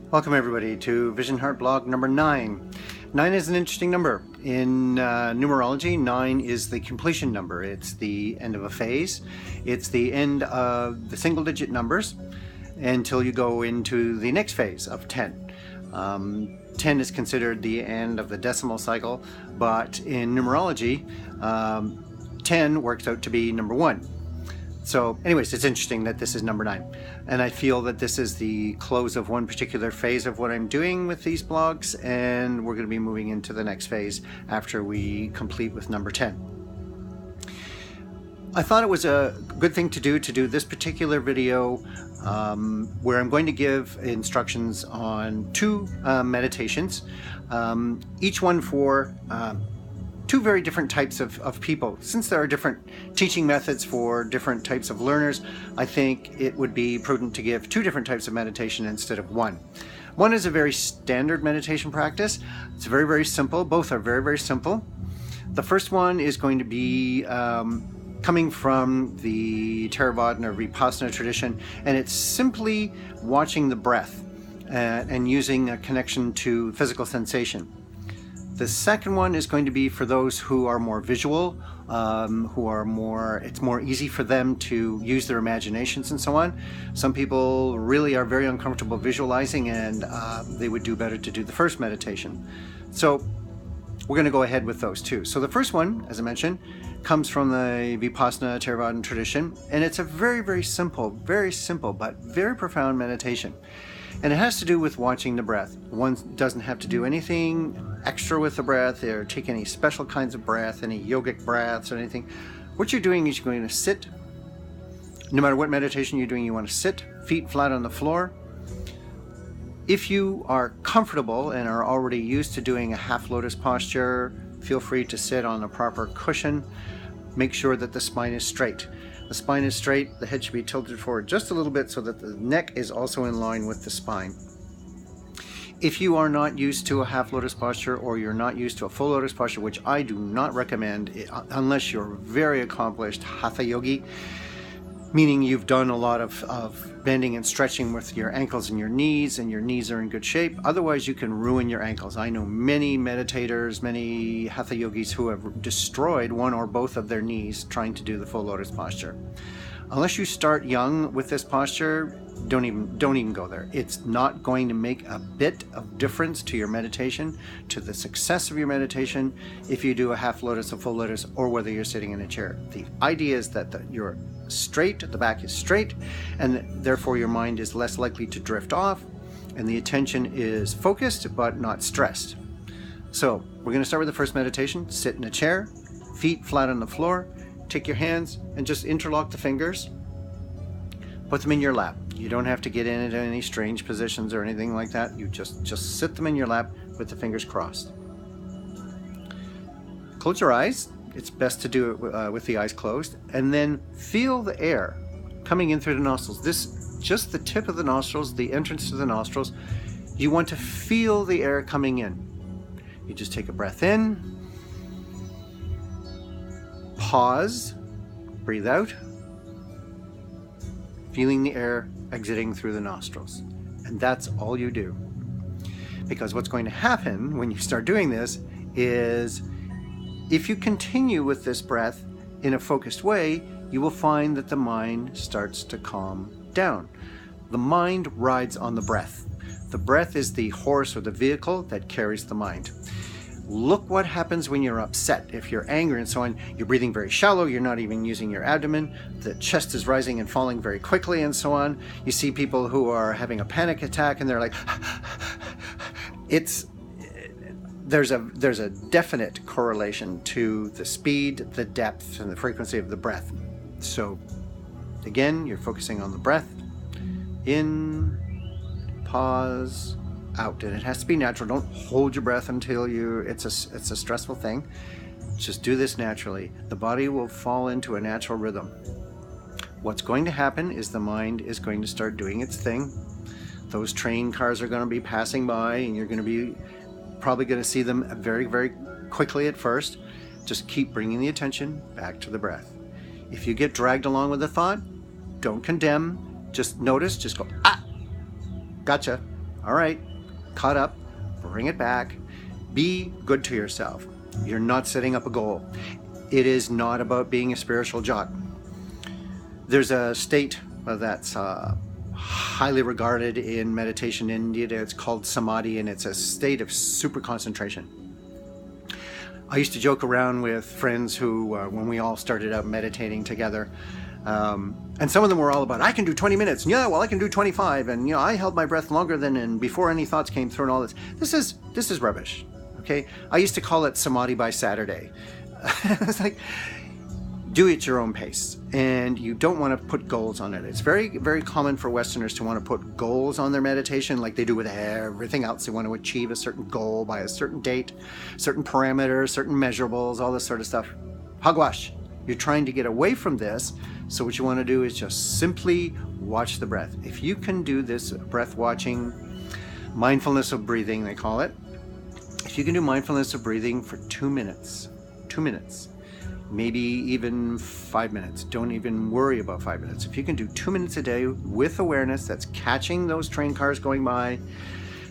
Welcome everybody to Vision Heart blog number 9. 9 is an interesting number. In numerology, 9 is the completion number. It's the end of a phase. It's the end of the single digit numbers until you go into the next phase of 10. 10 is considered the end of the decimal cycle, but in numerology, 10 works out to be number 1. So anyways, it's interesting that this is number 9. And I feel that this is the close of one particular phase of what I'm doing with these blogs, and we're going to be moving into the next phase after we complete with number 10. I thought it was a good thing to do this particular video where I'm going to give instructions on 2 meditations, each one for 2 very different types of people. Since there are different teaching methods for different types of learners, I think it would be prudent to give 2 different types of meditation instead of 1. One is a very standard meditation practice. It's very, very simple. Both are very, very simple. The first one is going to be coming from the Theravada or Vipassana tradition, and it's simply watching the breath and using a connection to physical sensation. The second one is going to be for those who are more visual, it's more easy for them to use their imaginations and so on. Some people really are very uncomfortable visualizing, and they would do better to do the first meditation. So we're going to go ahead with those 2. So the first one, as I mentioned, comes from the Vipassana Theravada tradition, and it's a very, very simple but very profound meditation. And it has to do with watching the breath. One doesn't have to do anything extra with the breath or take any special kinds of breath, any yogic breaths or anything. What you're doing is you're going to sit. No matter what meditation you're doing, you want to sit, feet flat on the floor. If you are comfortable and are already used to doing a half lotus posture, feel free to sit on a proper cushion. Make sure that the spine is straight. The spine is straight, the head should be tilted forward just a little bit so that the neck is also in line with the spine. If you are not used to a half lotus posture, or you're not used to a full lotus posture, which I do not recommend unless you're a very accomplished hatha yogi, meaning you've done a lot of bending and stretching with your ankles and your knees are in good shape. Otherwise, you can ruin your ankles. I know many meditators, many hatha yogis who have destroyed one or both of their knees trying to do the full lotus posture. Unless you start young with this posture, don't even go there. It's not going to make a bit of difference to your meditation, to the success of your meditation, if you do a half lotus, a full lotus, or whether you're sitting in a chair. The idea is that you're straight, the back is straight, and therefore your mind is less likely to drift off, and the attention is focused but not stressed. So we're going to start with the first meditation. Sit in a chair, feet flat on the floor. Take your hands and just interlock the fingers. Put them in your lap. You don't have to get into any strange positions or anything like that. You just sit them in your lap with the fingers crossed. Close your eyes. It's best to do it with the eyes closed, and then feel the air coming in through the nostrils. Just the tip of the nostrils, the entrance to the nostrils. You want to feel the air coming in. You just take a breath in, pause, breathe out, feeling the air exiting through the nostrils. And that's all you do. Because what's going to happen when you start doing this is, if you continue with this breath in a focused way, you will find that the mind starts to calm down. The mind rides on the breath. The breath is the horse or the vehicle that carries the mind. Look what happens when you're upset. If you're angry and so on, you're breathing very shallow, you're not even using your abdomen, the chest is rising and falling very quickly and so on. You see people who are having a panic attack and they're like, there's a definite correlation to the speed, the depth, and the frequency of the breath. So again, you're focusing on the breath. In, pause, out. And it has to be natural. Don't hold your breath until it's a stressful thing. Just do this naturally. The body will fall into a natural rhythm. What's going to happen is the mind is going to start doing its thing. Those train cars are going to be passing by, and you're going to be probably going to see them very, very quickly at first. Just keep bringing the attention back to the breath. If you get dragged along with a thought, don't condemn. Just notice, just go, ah, gotcha. All right, caught up, bring it back. Be good to yourself. You're not setting up a goal. It is not about being a spiritual jock. There's a state that's highly regarded in meditation in India. It's called samadhi, and it's a state of super concentration. I used to joke around with friends who, when we all started out meditating together, and some of them were all about, I can do 20 minutes. And, yeah, well, I can do 25. And, I held my breath longer than, and before any thoughts came through and all this. This is rubbish. Okay. I used to call it samadhi by Saturday. It's like, do it at your own pace, and you don't want to put goals on it. It's very, very common for Westerners to want to put goals on their meditation like they do with everything else. They want to achieve a certain goal by a certain date, certain parameters, certain measurables, all this sort of stuff. Hogwash. You're trying to get away from this, so what you want to do is just simply watch the breath. If you can do this breath watching, mindfulness of breathing, they call it. If you can do mindfulness of breathing for 2 minutes, maybe even 5 minutes. Don't even worry about 5 minutes. If you can do 2 minutes a day with awareness that's catching those train cars going by,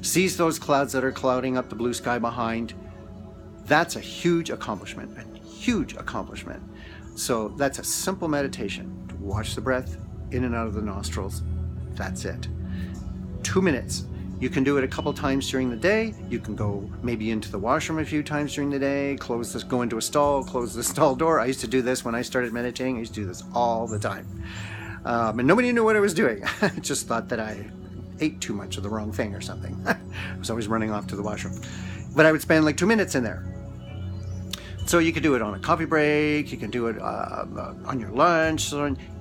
sees those clouds that are clouding up the blue sky behind, that's a huge accomplishment, So that's a simple meditation. To watch the breath in and out of the nostrils. That's it. 2 minutes. You can do it a couple times during the day. You can go maybe into the washroom a few times during the day, go into a stall, close the stall door. I used to do this when I started meditating. I used to do this all the time. And nobody knew what I was doing. I just thought that I ate too much of the wrong thing or something. I was always running off to the washroom. But I would spend like 2 minutes in there. So you could do it on a coffee break. You can do it on your lunch.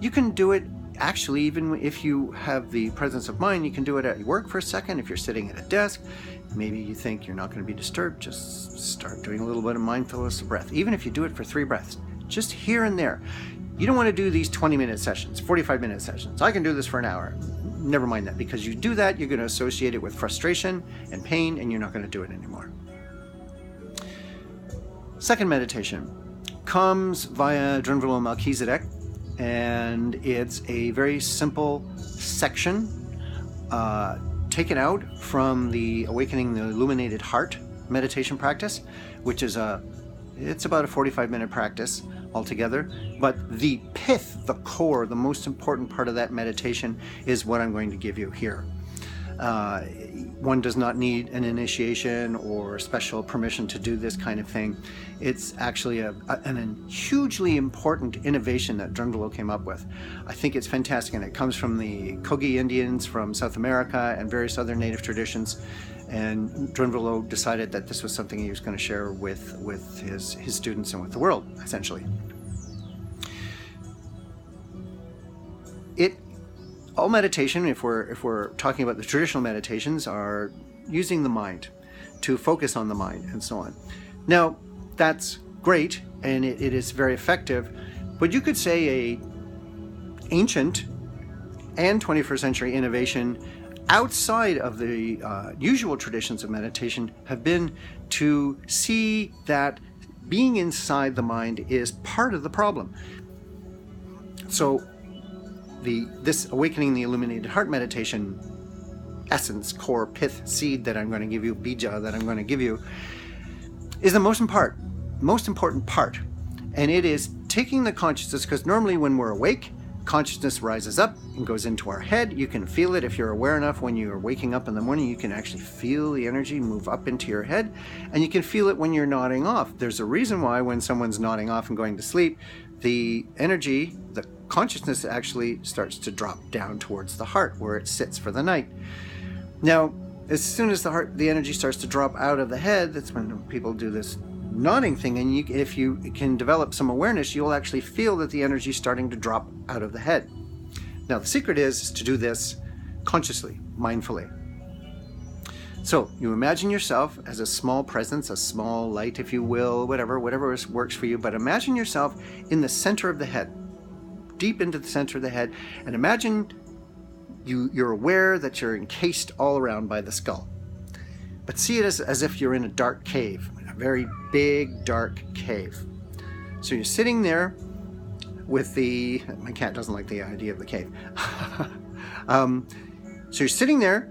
You can do it actually, even if you have the presence of mind, you can do it at work for a second. If you're sitting at a desk, maybe you think you're not going to be disturbed, just start doing a little bit of mindfulness of breath. Even if you do it for 3 breaths, just here and there. You don't want to do these 20-minute sessions, 45-minute sessions. I can do this for an hour. Never mind that, because you do that, you're going to associate it with frustration and pain, and you're not going to do it anymore. Second meditation comes via Drunvalo Melchizedek, and it's a very simple section taken out from the Awakening the Illuminated Heart meditation practice, which is it's about a 45-minute practice altogether. But the pith, the core, the most important part of that meditation is what I'm going to give you here. One does not need an initiation or special permission to do this kind of thing. It's actually a hugely important innovation that Drunvalo came up with. I think it's fantastic, and it comes from the Kogi Indians from South America and various other native traditions. And Drunvalo decided that this was something he was going to share with his students and with the world, essentially. All meditation, if we're talking about the traditional meditations, are using the mind to focus on the mind and so on. Now, that's great, and it is very effective, but you could say a ancient and 21st century innovation outside of the usual traditions of meditation have been to see that being inside the mind is part of the problem. So this Awakening the Illuminated Heart meditation essence, core, pith, seed that I'm going to give you, bija that I'm going to give you, is the most important part. And it is taking the consciousness, because normally when we're awake, consciousness rises up and goes into our head. You can feel it if you're aware enough. When you're waking up in the morning, you can actually feel the energy move up into your head, and you can feel it when you're nodding off. There's a reason why when someone's nodding off and going to sleep, the energy, the consciousness actually starts to drop down towards the heart where it sits for the night. Now, as soon as the energy starts to drop out of the head, that's when people do this nodding thing, and if you can develop some awareness, you'll actually feel that the energy is starting to drop out of the head. Now, the secret is to do this consciously, mindfully. So you imagine yourself as a small presence, a small light, if you will, whatever works for you, but imagine yourself in the center of the head, deep into the center of the head, and imagine you're aware that you're encased all around by the skull. But see it as if you're in a dark cave, a very big, dark cave. So you're sitting there with my cat doesn't like the idea of the cave. So you're sitting there,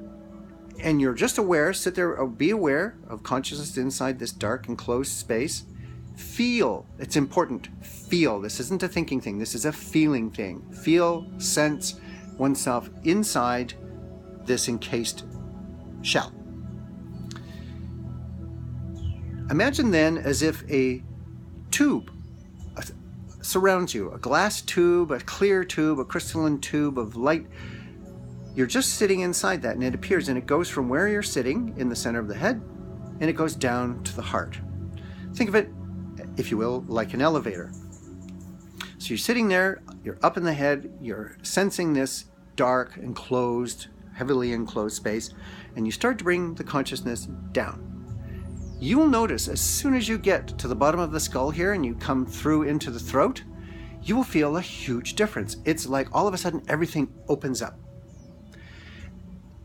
and you're just aware, sit there, be aware of consciousness inside this dark enclosed space. Feel, it's important, feel. This isn't a thinking thing, this is a feeling thing. Feel, sense oneself inside this encased shell. Imagine then as if a tube surrounds you, a glass tube, a clear tube, a crystalline tube of light. You're just sitting inside that, and it appears, and it goes from where you're sitting in the center of the head, and it goes down to the heart. Think of it, if you will, like an elevator. So you're sitting there, you're up in the head, you're sensing this dark, enclosed, heavily enclosed space, and you start to bring the consciousness down. You will notice as soon as you get to the bottom of the skull here and you come through into the throat, you will feel a huge difference. It's like all of a sudden everything opens up.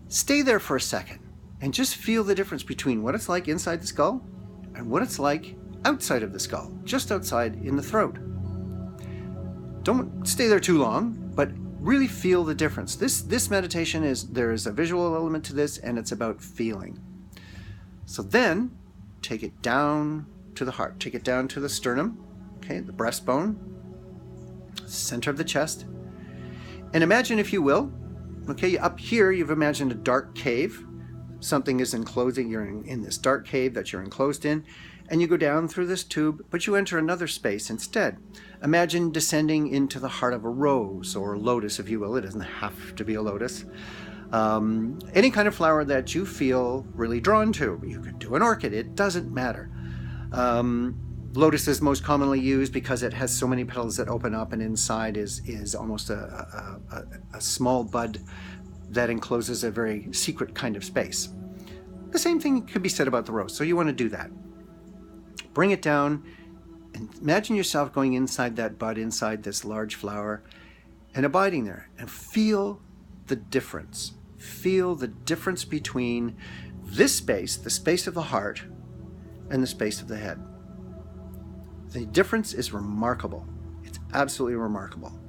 Stay there for a second and just feel the difference between what it's like inside the skull and what it's like outside of the skull, just outside in the throat. Don't stay there too long, but really feel the difference. This meditation there is a visual element to this, and it's about feeling. So then take it down to the heart, take it down to the sternum, okay, the breastbone, center of the chest, and imagine, if you will, okay, up here you've imagined a dark cave. Something is enclosing, you're in this dark cave that you're enclosed in, and you go down through this tube, but you enter another space instead. Imagine descending into the heart of a rose or a lotus, if you will. It doesn't have to be a lotus. Any kind of flower that you feel really drawn to. You could do an orchid, it doesn't matter. Lotus is most commonly used because it has so many petals that open up, and inside is almost a small bud that encloses a very secret kind of space. The same thing could be said about the rose, so you want to do that. Bring it down and imagine yourself going inside that bud, inside this large flower, and abiding there, and feel the difference. Feel the difference between this space, the space of the heart, and the space of the head. The difference is remarkable. It's absolutely remarkable.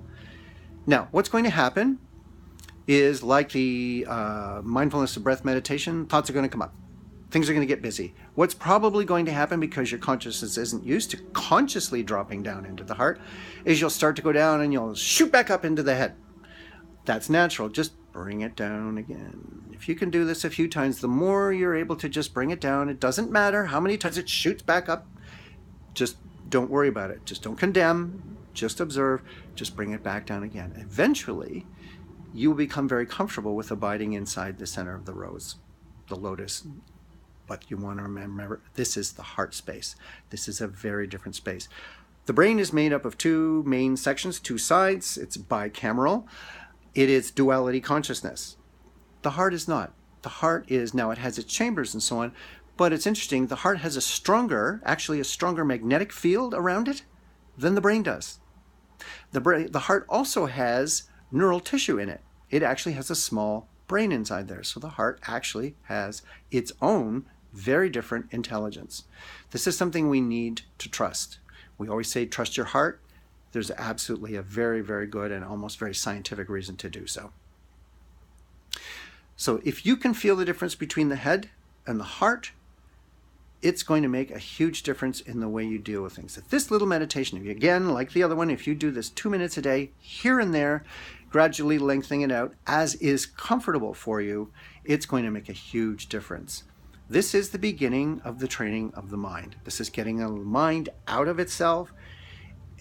Now, what's going to happen is, like the mindfulness of breath meditation, thoughts are going to come up. Things are going to get busy. What's probably going to happen, because your consciousness isn't used to consciously dropping down into the heart, is you'll start to go down and you'll shoot back up into the head. That's natural. Just bring it down again. If you can do this a few times, the more you're able to just bring it down. It doesn't matter how many times it shoots back up. Just don't worry about it. Just don't condemn. Just observe. Just bring it back down again. Eventually, you will become very comfortable with abiding inside the center of the rose, the lotus. But you want to remember, this is the heart space. This is a very different space. The brain is made up of two main sections, two sides. It's bicameral. It is duality consciousness. The heart is not. The heart is, now it has its chambers and so on, but it's interesting, the heart has actually a stronger magnetic field around it than the brain does. The heart also has neural tissue in it. It actually has a small brain inside there. So the heart actually has its own very different intelligence. This is something we need to trust. We always say, trust your heart. There's absolutely a very, very good and almost very scientific reason to do so. So if you can feel the difference between the head and the heart, it's going to make a huge difference in the way you deal with things. If this little meditation, if you, again, like the other one, if you do this 2 minutes a day, here and there, gradually lengthening it out as is comfortable for you, it's going to make a huge difference. This is the beginning of the training of the mind. This is getting the mind out of itself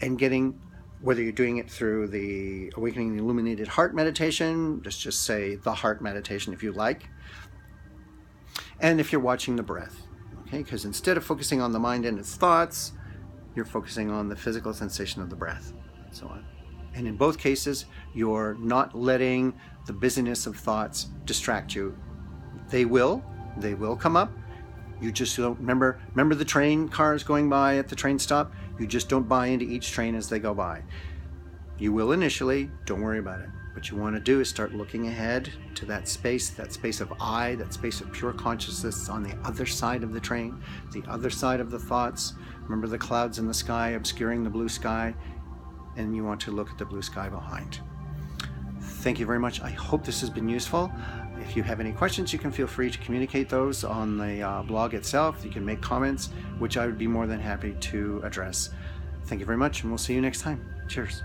and getting, whether you're doing it through the Awakening the Illuminated Heart meditation, just say the heart meditation if you like, and if you're watching the breath, okay? Because instead of focusing on the mind and its thoughts, you're focusing on the physical sensation of the breath, and so on. And in both cases, you're not letting the busyness of thoughts distract you. They will come up. You just don't remember the train cars going by at the train stop. You just don't buy into each train as they go by. You will initially, don't worry about it. What you want to do is start looking ahead to that space of I, that space of pure consciousness on the other side of the train, the other side of the thoughts. Remember the clouds in the sky obscuring the blue sky, and you want to look at the blue sky behind. Thank you very much. I hope this has been useful, If you have any questions, you can feel free to communicate those on the blog itself. You can make comments, which I would be more than happy to address. Thank you very much, and we'll see you next time. Cheers.